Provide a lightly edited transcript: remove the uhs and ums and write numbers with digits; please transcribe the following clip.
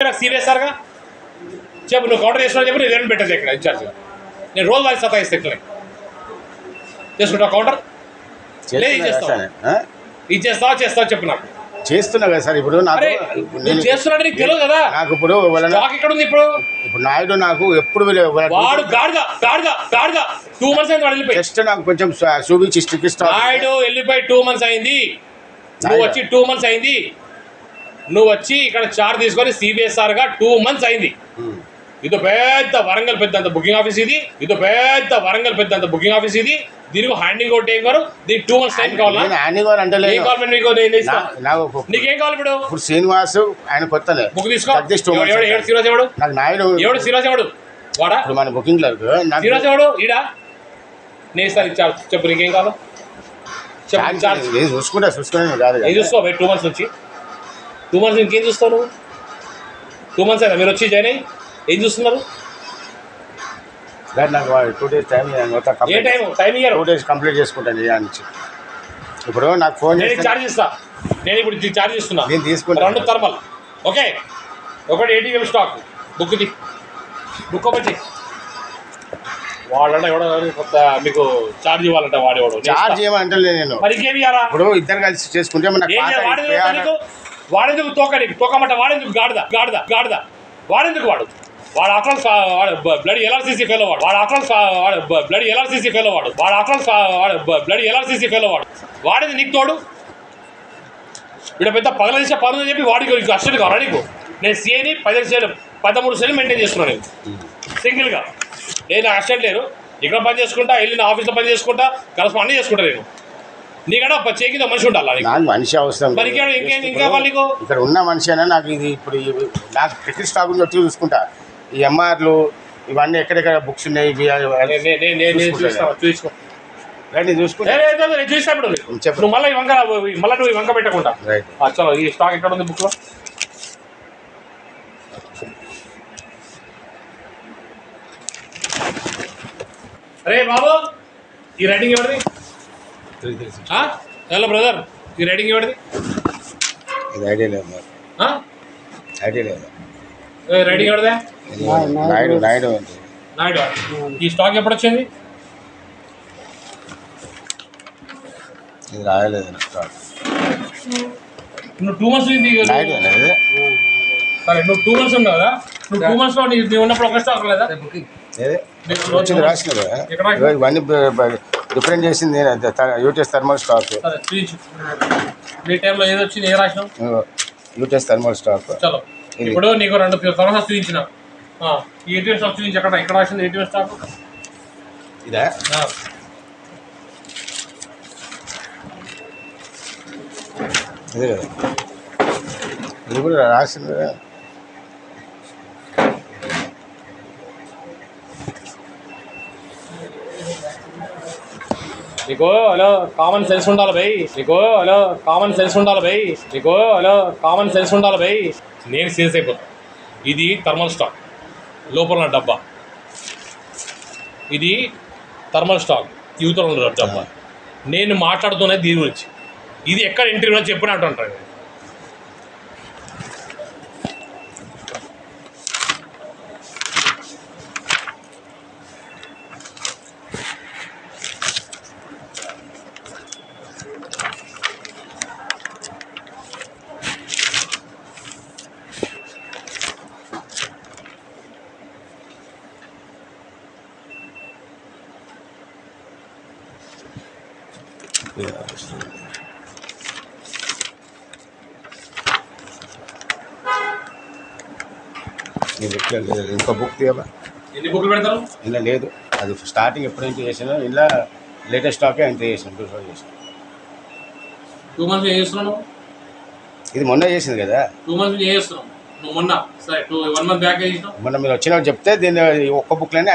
సీరియస్గా చెప్పు, నువ్వు కౌంటర్ చేస్తున్నా చెప్పి నేను ఏం పెట్టదు ఇక్కడ ఇన్ఛార్జ్గా. నేను రోజు వారికి సతాయిస్తే ఇక్కడ చేసుకుంటావు కౌంటర్ లేదు ఇచ్చేస్తావా చేస్తావా చెప్పు నాకు. చేస్తున్నా కదా సార్. ఇప్పుడు నాకు చేస్తున్నాడు నీకు తెలియదు కదా. నాకు ఇప్పుడు ఇక్కడ ఉంది ఇప్పుడు నాయుడు నాకు ఎప్పుడు వాడు గాడిద గాడిద గాడిద 2 months అయింది వాడు వెళ్ళిపోయి. జస్ట్ నాకు కొంచెం చూపించి స్టిక్ ఇస్తా. నాయుడు వెళ్ళిపోయి 2 months అయింది. నువ్వు వచ్చి 2 months అయింది. నువ్వు వచ్చి ఇక్కడ చార్జ్ తీసుకొని CBSR గా 2 months అయింది. ఇది పెద్ద వరంగల్ పెద్ద బుకింగ్ ఆఫీస్ ఇది. ఇది పెద్ద వరంగల్ పెద్ద బుకింగ్ ఆఫీస్ ఇది. దీనికి హ్యాండింగ్ అవుట్ ఏం గారు దీనికి 2 months టైం కావాలా? నీకేం కావాలి ఇప్పుడు? శ్రీనివాస్ ఆయన కొత్తలే బుక్ తీసుకో. శ్రీనివాస్ ఎవడు? నాకు నాయుడు ఎవడు? శ్రీనివాస్ ఎవడు? వాడా ఇప్పుడు మన బుకింగ్ క్లర్క్. శ్రీనివాస్ ఎవడు? ఈడా నేను సార్ ఇచ్చారు చెప్పు నీకేం కావాలో చూసుకుంటా కాదు చూసుకో 2 months నుంచి 2 months ఇంకేం చూస్తావు నువ్వు? 2 months అయినా మీరు వచ్చి జాయిన్ అయ్యి ఏం చూస్తున్నారు? నాకు 2 days టైం టైం ఇయ్యారు. 2 days కంప్లీట్ చేసుకుంటాను నుంచి. ఇప్పుడు నాకు ఫోన్ చేసి ఛార్జ్ ఇస్తా. నేను ఇప్పుడు ఛార్జ్ ఇస్తున్నా. నేను తీసుకుంటా 2 థర్మల్ ఓకే. ఒకటి ATM స్టాక్ బుక్ది బుక్ ఒకటి వాడంటే ఎవడో కొత్త మీకు ఛార్జ్ ఇవ్వాలంట. వాడేవాడు ఛార్జ్ ఇవ్వాలంటే నేను మరి ఇంకేమి ఇవ్వాలా? ఇప్పుడు ఇద్దరు కలిసి చేసుకుంటే వాడెందుకు తోకమంట? వాడెందుకు గాడిద గాడిద గాడిద వాడెందుకు? వాడు అకౌంట్స్ బ్లడ్ LRCC ఫెయిల్ అవ్వడు. బ్లడ్ LRCC ఫెయిల్ అవ్వడు. బ్లడ్ LRCC ఫెయిల్ అవ్వడు. వాడేది నీకు తోడు. ఇక్కడ పెద్ద పగలదీసే పనులు చెప్పి వాడికి అస్టెంట్ కావాలి నీకు. నేను CIని 13 సెల్లు మెయింటైన్ చేస్తున్నాను నేను సింగిల్గా. నేను అస్టెంట్ లేరు. ఇక్కడ పని చేసుకుంటా, వెళ్ళి నా ఆఫీస్లో పని చేసుకుంటా, కలిసి అన్నీ చేసుకుంటా నేను. నీకన్నా చేకింద మనిషి ఉండాలి. నాకు మనిషి అవసరం. మరి ఇంకా నీకు ఇక్కడ ఉన్న మనిషి అయినా నాకు ఇది ఇప్పుడు నాకు టికెట్ స్టాక్ వచ్చి చూసుకుంటా. ఈ MRలు ఇవన్నీ ఎక్కడెక్కడ బుక్స్ ఉన్నాయి చూసుకో. చూసుకుంటా నువ్వు మళ్ళీ నువ్వు వంక పెట్టకుండా చలో. ఈ స్టాక్ ఎక్కడ ఉంది బుక్లో? అరే బాబు ఈ రైటింగ్ ఎవరిది? హలో బ్రదర్ ఈ రైటింగ్ ఎవరిది? ఐడియా లేదు. రైటింగ్ ఎవరిదే? నాయుడు నాయుడు. ఈ స్టాక్ ఎప్పుడు వచ్చింది? ఇది రాయలేదు. నువ్వు 2 months సరే నువ్వు 2 months ఉన్నావు కదా. నువ్వు 2 monthsలో నీవు ఉన్నప్పుడు ఒక స్టాక్ లేదా? వచ్చింది రాసిన ఇవన్నీ డిఫరెంట్ చేసింది యూటీఎస్ థర్మల్ స్టాక్. నీ టైంలో ఏది వచ్చింది? ఏ రాసినావు? UTS thermal stock. చలో ఇప్పుడు నీకు 2 సంవత్సరాలు చూపించిన ఈ ATM స్టాక్ చూపించి ఎక్కడ రాసింది ATM స్టాక్? ఇదా ఇదే కదా. ఇది కూడా రాసింది. నీకు హలో కామన్ సెన్స్ ఉండాలి భయ్. నేను సీరియస్ అయిపోతాను. ఇది థర్మల్ స్టాక్ లోపల ఉన్న డబ్బా. ఇది థర్మల్ స్టాక్ యూతలో ఉన్న డబ్బా. నేను మాట్లాడుతున్నది దీని గురించి. ఇది ఎక్కడ ఇంటర్వ్యూలో చెప్పినట్టు అంటారు. ఇంకో బుక్ తీయాలా? ఎన్ని బుక్లు పెడతారు? ఇలా లేదు. అది స్టార్టింగ్ ఎప్పుడు ఎంట్రీ చేసాను. ఇలా లేటెస్ట్ స్టాకే ఎంట్రీ చేసాను. 2 months ఏం చేస్తున్నావు? ఇది మొన్న చేసింది కదా. 2 months ఏం చేస్తున్నావు నువ్వు? మొన్న సరే 1 month బ్యాక్ చేసినావు. మొన్న మీరు వచ్చినప్పుడు చెప్తే దీన్ని ఒక్క బుక్లోనే అన్ని